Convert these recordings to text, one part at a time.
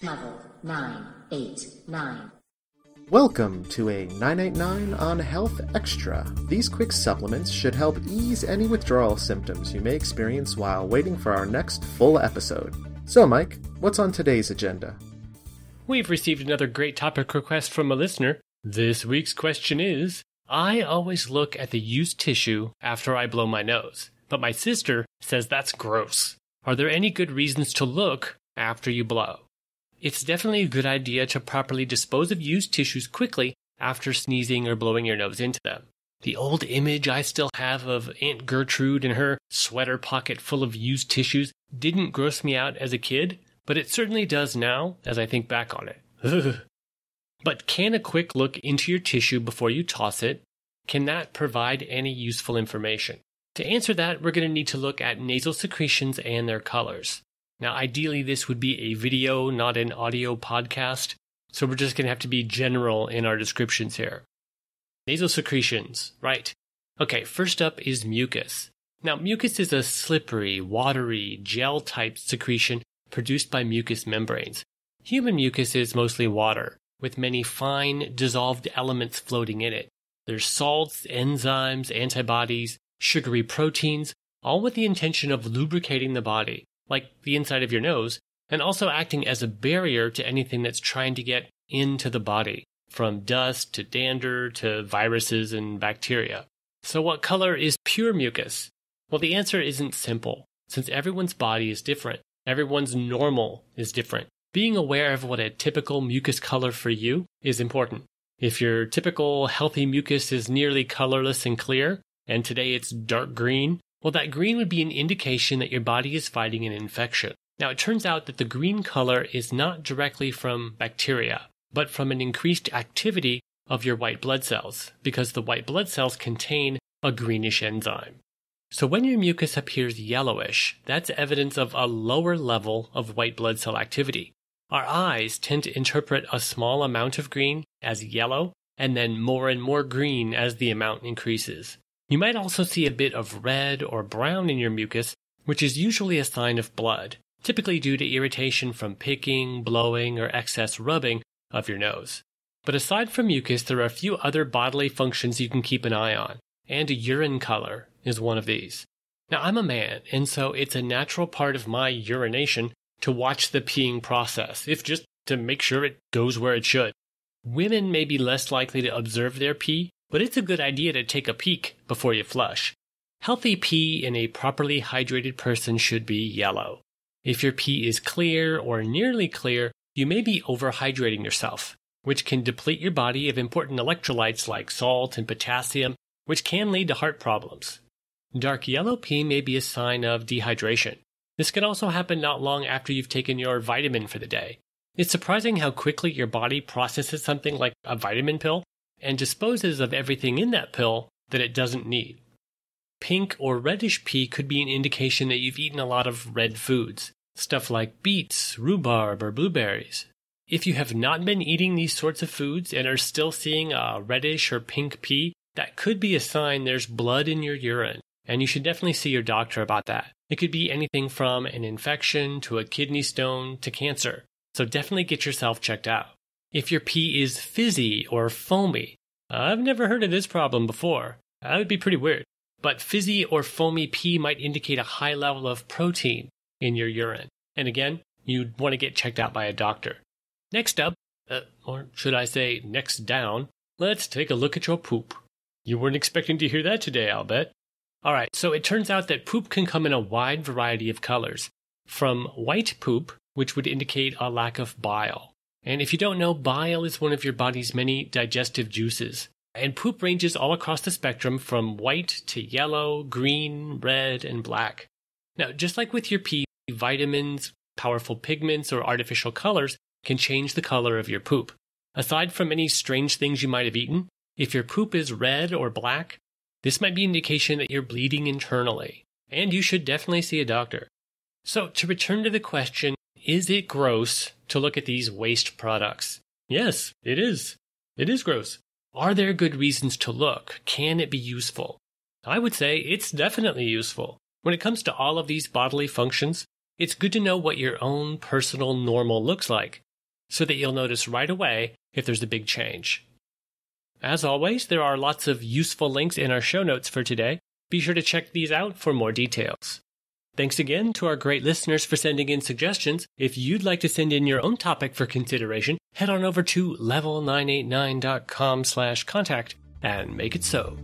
Level 989. Welcome to a 989 on Health Extra. These quick supplements should help ease any withdrawal symptoms you may experience while waiting for our next full episode. So, Mike, what's on today's agenda? We've received another great topic request from a listener. This week's question is, I always look at the used tissue after I blow my nose, but my sister says that's gross. Are there any good reasons to look after you blow? It's definitely a good idea to properly dispose of used tissues quickly after sneezing or blowing your nose into them. The old image I still have of Aunt Gertrude and her sweater pocket full of used tissues didn't gross me out as a kid, but it certainly does now as I think back on it. But can a quick look into your tissue before you toss it, can that provide any useful information? To answer that, we're going to need to look at nasal secretions and their colors. Now, ideally, this would be a video, not an audio podcast, so we're just going to have to be general in our descriptions here. Nasal secretions, right. Okay, first up is mucus. Now, mucus is a slippery, watery, gel-type secretion produced by mucous membranes. Human mucus is mostly water, with many fine, dissolved elements floating in it. There's salts, enzymes, antibodies, sugary proteins, all with the intention of lubricating the body, like the inside of your nose, and also acting as a barrier to anything that's trying to get into the body, from dust to dander to viruses and bacteria. So what color is pure mucus? Well, the answer isn't simple, since everyone's body is different. Everyone's normal is different. Being aware of what a typical mucus color for you is important. If your typical healthy mucus is nearly colorless and clear, and today it's dark green, well, that green would be an indication that your body is fighting an infection. Now, it turns out that the green color is not directly from bacteria, but from an increased activity of your white blood cells, because the white blood cells contain a greenish enzyme. So when your mucus appears yellowish, that's evidence of a lower level of white blood cell activity. Our eyes tend to interpret a small amount of green as yellow, and then more and more green as the amount increases. You might also see a bit of red or brown in your mucus, which is usually a sign of blood, typically due to irritation from picking, blowing, or excess rubbing of your nose. But aside from mucus, there are a few other bodily functions you can keep an eye on, and urine color is one of these. Now, I'm a man, and so it's a natural part of my urination to watch the peeing process, if just to make sure it goes where it should. Women may be less likely to observe their pee, but it's a good idea to take a peek before you flush. Healthy pee in a properly hydrated person should be yellow. If your pee is clear or nearly clear, you may be overhydrating yourself, which can deplete your body of important electrolytes like salt and potassium, which can lead to heart problems. Dark yellow pee may be a sign of dehydration. This can also happen not long after you've taken your vitamin for the day. It's surprising how quickly your body processes something like a vitamin pill and disposes of everything in that pill that it doesn't need. Pink or reddish pee could be an indication that you've eaten a lot of red foods, stuff like beets, rhubarb, or blueberries. If you have not been eating these sorts of foods and are still seeing a reddish or pink pee, that could be a sign there's blood in your urine, and you should definitely see your doctor about that. It could be anything from an infection to a kidney stone to cancer, so definitely get yourself checked out. If your pee is fizzy or foamy, I've never heard of this problem before. That would be pretty weird. But fizzy or foamy pee might indicate a high level of protein in your urine. And again, you'd want to get checked out by a doctor. Next up, or should I say next down, let's take a look at your poop. You weren't expecting to hear that today, I'll bet. Alright, so it turns out that poop can come in a wide variety of colors. From white poop, which would indicate a lack of bile. And if you don't know, bile is one of your body's many digestive juices. And poop ranges all across the spectrum from white to yellow, green, red, and black. Now, just like with your pee, vitamins, powerful pigments, or artificial colors can change the color of your poop. Aside from any strange things you might have eaten, if your poop is red or black, this might be an indication that you're bleeding internally. And you should definitely see a doctor. So, to return to the question, is it gross to look at these waste products? Yes, it is. It is gross. Are there good reasons to look? Can it be useful? I would say it's definitely useful. When it comes to all of these bodily functions, it's good to know what your own personal normal looks like. so that you'll notice right away if there's a big change. As always, there are lots of useful links in our show notes for today. Be sure to check these out for more details. Thanks again to our great listeners for sending in suggestions. If you'd like to send in your own topic for consideration, head on over to level989.com/contact and make it so.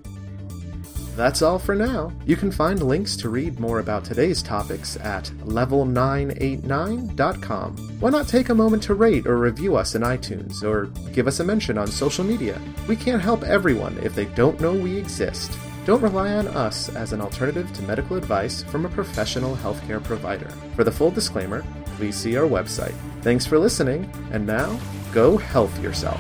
That's all for now. You can find links to read more about today's topics at level989.com. Why not take a moment to rate or review us in iTunes, or give us a mention on social media? We can't help everyone if they don't know we exist. Don't rely on us as an alternative to medical advice from a professional healthcare provider. For the full disclaimer, please see our website. Thanks for listening, and now, go health yourself.